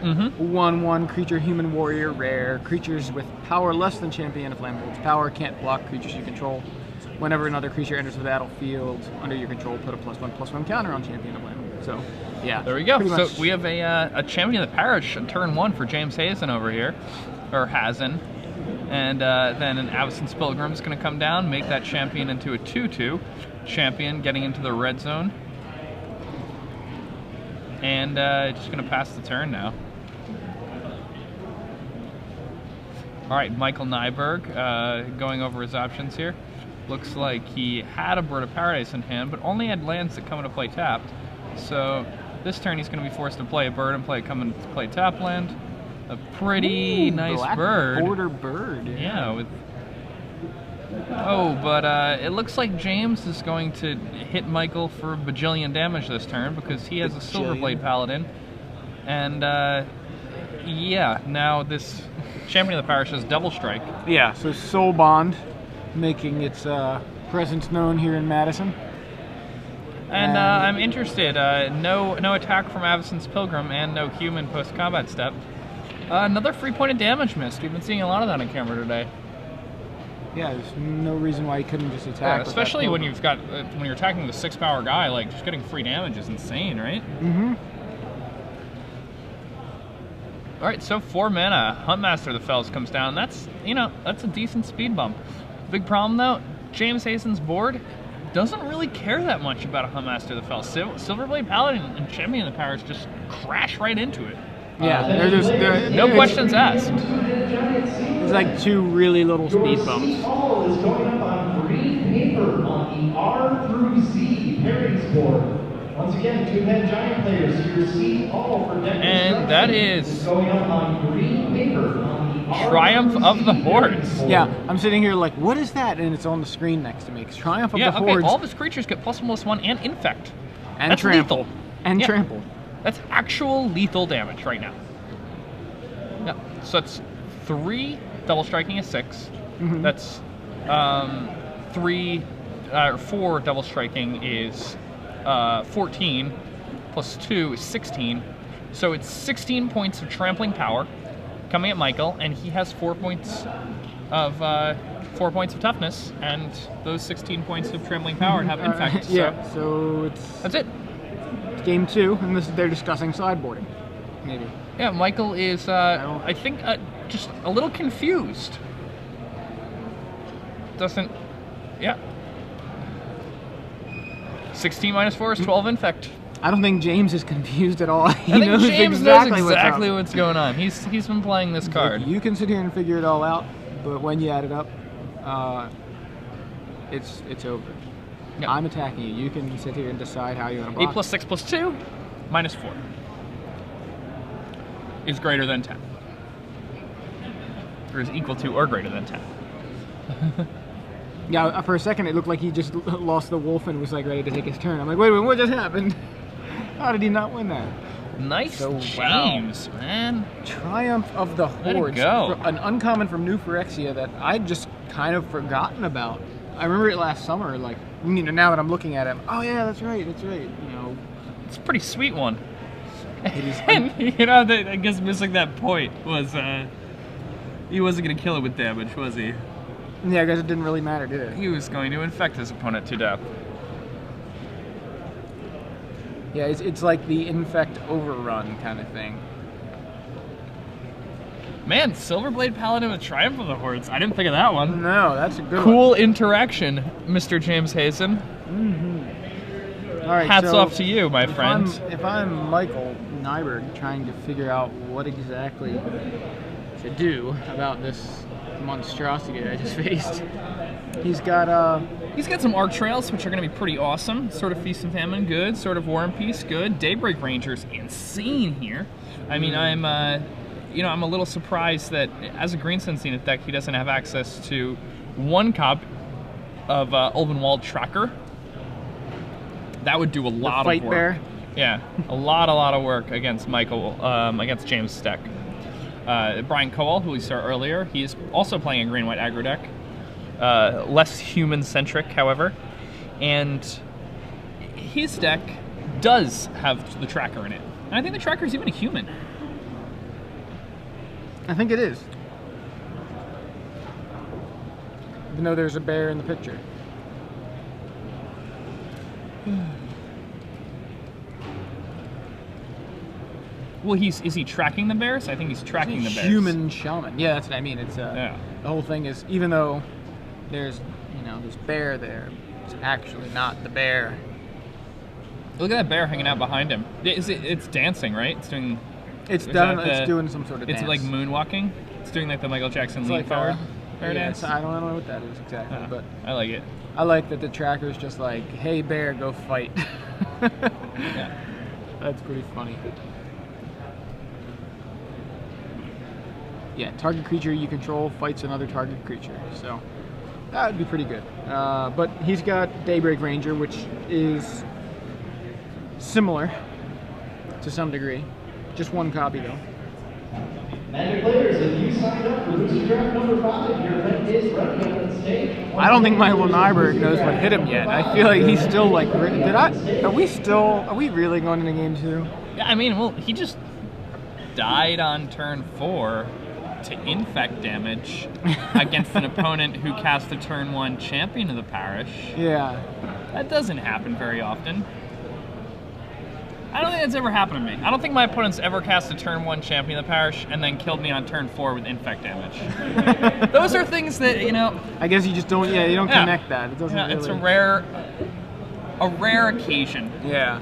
Mm-hmm. 1/1 creature, human warrior, rare. Creatures with power less than Champion of Flammable Power can't block creatures you control. Whenever another creature enters the battlefield under your control, put a +1/+1 counter on Champion of Flammable. So, yeah. There we go. So we have a Champion of the Parish on turn 1 for James Hazen over here, or Hazen. And then an Avacyn's Pilgrim is going to come down, make that champion into a 2/2. Champion getting into the red zone. And just going to pass the turn now. All right, Michael Nyberg going over his options here. Looks like he had a Bird of Paradise in hand, but only had lands that come into play tapped. So this turn he's going to be forced to play a bird and come into play tap land. A pretty nice black bird. Border bird. Yeah. With. Oh, but it looks like James is going to hit Michael for a bajillion damage this turn because he has a Silverblade Paladin. And yeah, now this Champion of the Parish has Double Strike. Yeah, so Soul Bond making its presence known here in Madison. And I'm interested. No attack from Avacyn's Pilgrim and no human post-combat step. Another 3-pointed damage missed. We've been seeing a lot of that on camera today. Yeah, there's no reason why he couldn't just attack. Yeah, especially when you've got when you're attacking the 6-power guy, like just getting free damage is insane, right? Mm-hmm. All right, so 4 mana, Huntmaster of the Fells comes down. That's a decent speed bump. Big problem though, James Hazen's board doesn't really care that much about a Huntmaster of the Fells. Silverblade Paladin and Champion of the Parish just crash right into it. Yeah, they're no questions asked. It's like 2 really little speed bumps. All is going up on green paper on the R through Z pairings board. Once again, 2-head giant players here see all for deck. And that is going up on green paper on the Triumph of the Hordes. Yeah, I'm sitting here like, what is that? And it's on the screen next to me. It's Triumph of the okay, Hordes. all of his creatures get +1/+1 and Infect. And That's Trample. lethal. And Yeah. Trample. That's actual lethal damage right now. Yeah, so that's 3 double striking is 6. Mm-hmm. That's 4 double striking is 14 plus 2 is 16. So it's 16 points of trampling power coming at Michael, and he has 4 points of toughness, and those 16 points of trampling power have infect. Yeah, so that's it. It's game 2, and they're discussing sideboarding, maybe. Yeah, Michael is, I think, just a little confused. Doesn't, yeah. 16 minus 4 is 12 infect. I don't think James is confused at all. I think James knows exactly what's going on. He's been playing this card. Like, you can sit here and figure it all out, but when you add it up, it's over. Yep. I'm attacking you. You can sit here and decide how you want to block. 8 plus 6 plus 2 minus 4 is greater than 10. Or is equal to or greater than 10. Yeah, for a second it looked like he just lost the wolf and was like ready to take his turn. I'm like, wait, what just happened? How did he not win that? Nice So, James, man. Triumph of the Way to Hordes. go. An uncommon from New Phyrexia that I'd just kind of forgotten about. I remember it last summer, like, now that I'm looking at it, oh yeah, that's right. It's a pretty sweet one. It is And, I guess missing that point was, he wasn't going to kill it with damage, was he? Yeah, I guess it didn't really matter, did it? He was going to infect his opponent to death. Yeah, it's like the infect overrun kind of thing. Man, Silverblade Paladin with Triumph of the Hordes. I didn't think of that one. No, that's a good Cool interaction, Mr. James Hazen. one. All right, Hats so off to you, my friend. If I'm Michael Nyberg trying to figure out what exactly to do about this monstrosity that I just faced, he's got some Arc Trails, which are going to be pretty awesome. Sort of Feast and Famine, good. Sort of War and Peace, good. Daybreak Rangers, insane here. I mean, I'm a little surprised that as a Green Sun Zenith deck, he doesn't have access to 1 copy of Ulvenwald Tracker. That would do a lot of work. Bear. Yeah, a lot of work against against James' deck. Brian Cowell, who we saw earlier, he's also playing a green-white aggro deck. Less human-centric, however. And his deck does have the tracker in it. And I think the tracker is even a human. I think it is. Even though there's a bear in the picture. Well, is he tracking the bears? I think he's tracking the bears. Human shaman. Yeah, that's what I mean. It's Yeah. the whole thing is, even though there's this bear there, it's actually not the bear. Look at that bear hanging out behind him. It's dancing, right? It's doing. It's definitely it's doing some sort of dance. It's like moonwalking. It's doing like the Michael Jackson lean like forward bear dance. I don't know what that is exactly, but I like it. I like that the tracker's just like, "Hey bear, go fight." Yeah. That's pretty funny. Yeah, target creature you control fights another target creature, so that would be pretty good. But he's got Daybreak Ranger, which is similar to some degree. Just one copy though. Magic players, if you signed up for Booster Draft number 5, your event is ready on the stage. I don't think Michael Nyberg knows what hit him yet. I feel like he's still like, are we really going into game 2? Yeah, I mean, well, he just died on turn 4 to infect damage against an opponent who cast a turn 1 champion of the parish. Yeah. That doesn't happen very often. I don't think that's ever happened to me. I don't think my opponent's ever cast a turn 1 champion of the parish and then killed me on turn 4 with infect damage. Those are things that, I guess you just don't, you don't connect that. It doesn't really... It's a rare occasion. Yeah.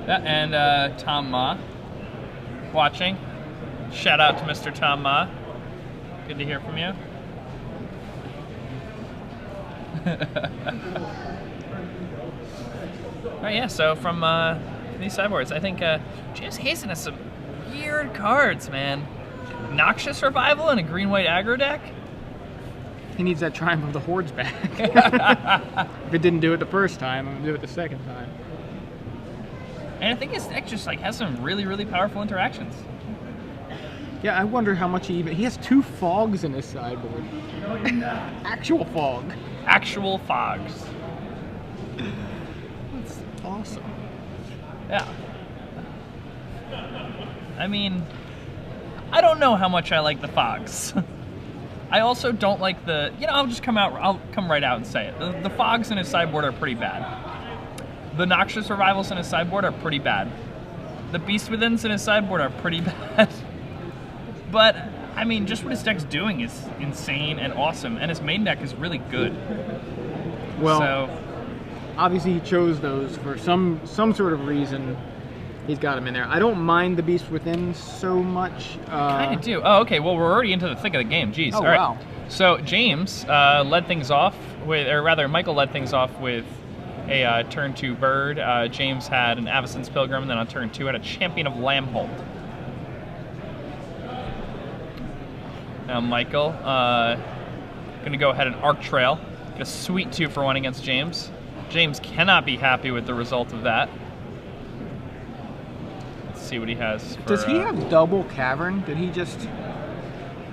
And Tom Ma watching. Shout out to Mr. Tom Ma. Good to hear from you. Oh yeah, so from these sideboards, I think James Hazen has some weird cards, man. Noxious Revival and a green-white aggro deck. He needs that Triumph of the Hordes back. If it didn't do it the first time, I'm gonna do it the second time. And I think his deck just like has some really, really powerful interactions. Yeah, I wonder how much he has 2 fogs in his sideboard. Actual fog. Actual fogs. That's awesome. Yeah. I mean, I don't know how much I like the fogs. I also don't like the, I'll come right out and say it. The fogs in his sideboard are pretty bad. The Noxious Revivals in his sideboard are pretty bad. The Beast Withins in his sideboard are pretty bad. But, I mean, just what his deck's doing is insane and awesome, and his main deck is really good. Well, so, obviously he chose those for some sort of reason. He's got them in there. I don't mind the Beast Within so much. kind of do. Oh, okay, well, we're already into the thick of the game. Jeez. Oh, all right. wow. So, James led things off with, or rather, Michael led things off with a turn 2 bird. James had an Avacyn's Pilgrim, and then on turn 2 had a Champion of Lambhold. Now Michael, gonna go ahead and Arc Trail. Get a sweet 2-for-1 against James. James cannot be happy with the result of that. Let's see what he has. For, Does he have double Cavern? Did he just...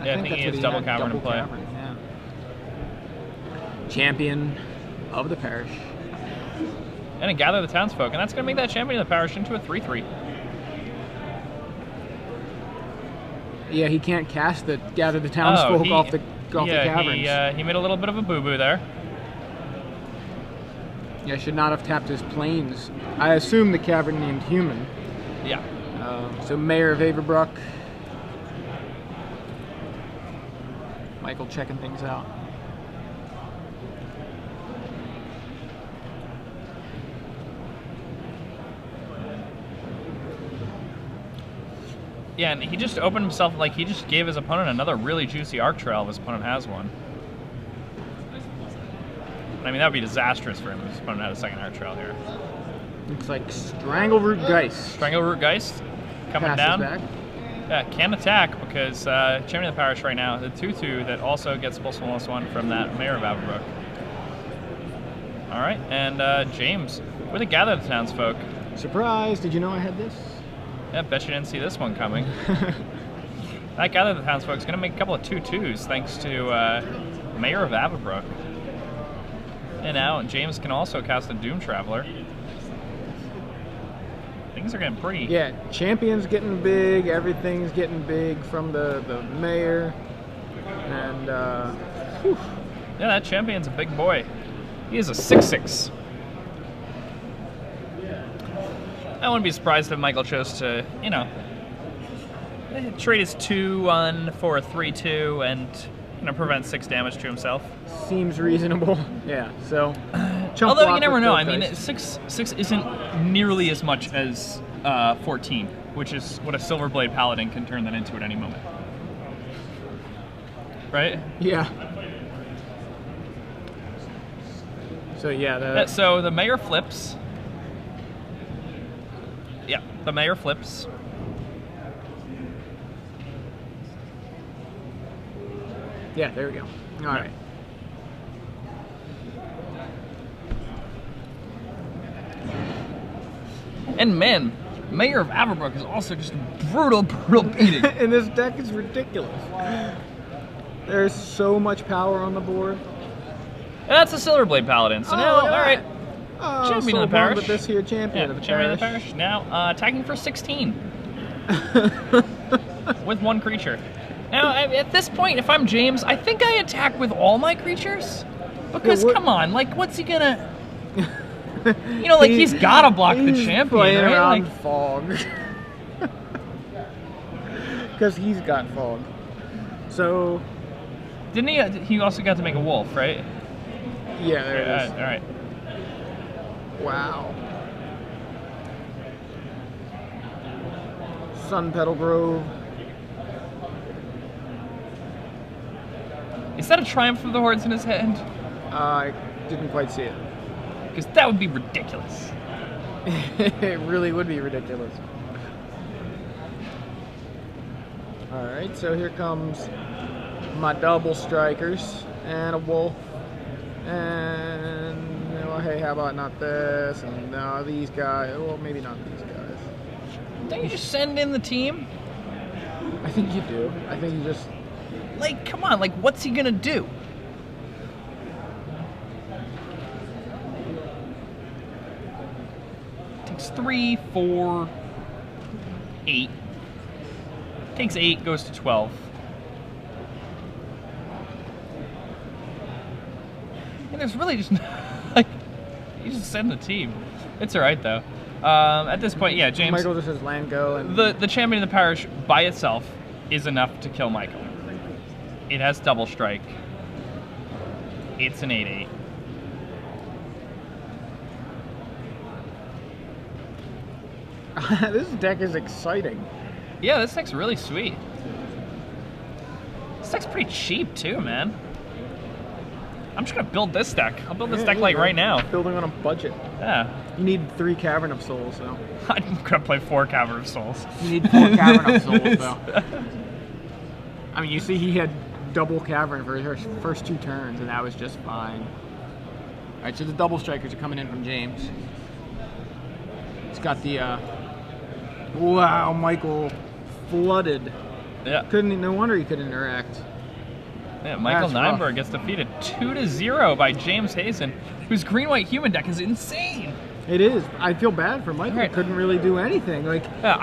I think he has double Cavern in play. Yeah. Champion of the parish. And a Gather the Townsfolk, and that's gonna make that Champion of the Parish into a 3/3. Yeah, he can't cast the Gather the Townsfolk off the caverns. He made a little bit of a boo-boo there. Yeah, should not have tapped his planes. I assume the cavern named Human. Yeah. So Mayor of Averbrook. Michael checking things out. Yeah, and he just opened himself, like, he just gave his opponent another really juicy Arc Trail if his opponent has one. I mean, that would be disastrous for him if his opponent had a second Arc Trail here. Looks like Strangleroot Geist. Strangleroot Geist coming Passes down. back. Yeah, can attack because Champion of the Parish right now, the 2/2 that also gets +1/+1 from that Mayor of Averbrook. All right, and James with a Gather the Townsfolk. Surprise! Did you know I had this? Yeah, bet you didn't see this one coming. That Gather the Townsfolk is going to make a couple of 2/2s thanks to Mayor of Averbrook. And now James can also cast a Doom Traveler. Things are getting pretty. Yeah, champion's getting big. Everything's getting big from the mayor. And, whew. Yeah, that champion's a big boy. He is a 6/6. I wouldn't be surprised if Michael chose to, you know, trade his 2/1 for a 3/2 and, you know, prevent 6 damage to himself. Seems reasonable. Yeah, so. Although you never know. I mean, 6 isn't nearly as much as 14, which is what a Silverblade Paladin can turn that into at any moment. Right? Yeah. So yeah, so the mayor flips. Yeah, the mayor flips. Yeah, there we go. All right. And man, Mayor of Averbrook is also just a brutal, brutal beating. And this deck is ridiculous. There's so much power on the board. And that's a Silverblade Paladin. So now, all right, champion of the parish. With this here champion of the champion parish. of the parish. Now attacking for 16 with 1 creature. Now at this point, if I'm James, I think I attack with all my creatures because come on, like what's he gonna? You know, like he's gotta block the champion, right? Like fog. Because he's got fog. So. Didn't he? He also got to make a wolf, right? Yeah, there it is. All right. Wow. Sun Petal Grove. Is that a triumph of the hordes in his hand? I didn't quite see it. Because that would be ridiculous. It really would be ridiculous. Alright, so here comes my double strikers and a wolf. And, well, hey, how about not this? And no, these guys. Well, maybe not these guys. Don't you just send in the team? I think you do. I think you just. Like, come on, like, what's he gonna do? Takes 3, 4, 8. Takes 8, goes to 12. And there's really just, like, you just send the team. It's alright, though. At this point, yeah, James. Michael just says land go. And the champion of the parish by itself is enough to kill Michael. It has double strike. It's an 8/8. This deck is exciting. Yeah, this deck's really sweet. This deck's pretty cheap too, man. I'm just gonna build this deck. I'll build this deck like right now. Building on a budget. Yeah. You need 3 Cavern of Souls, though. I'm gonna play 4 Cavern of Souls. You need 4 Cavern of Souls, though. I mean, you see he had double Cavern for his first 2 turns, and that was just fine. Alright, so the double strikers are coming in from James. He's got the, wow, Michael flooded. Yeah. No wonder he could interact. Yeah, Michael That's Nyberg gets defeated 2-0 by James Hazen, whose green-white human deck is insane. It is. I feel bad for Michael. Right. He couldn't really do anything. Like, Yeah,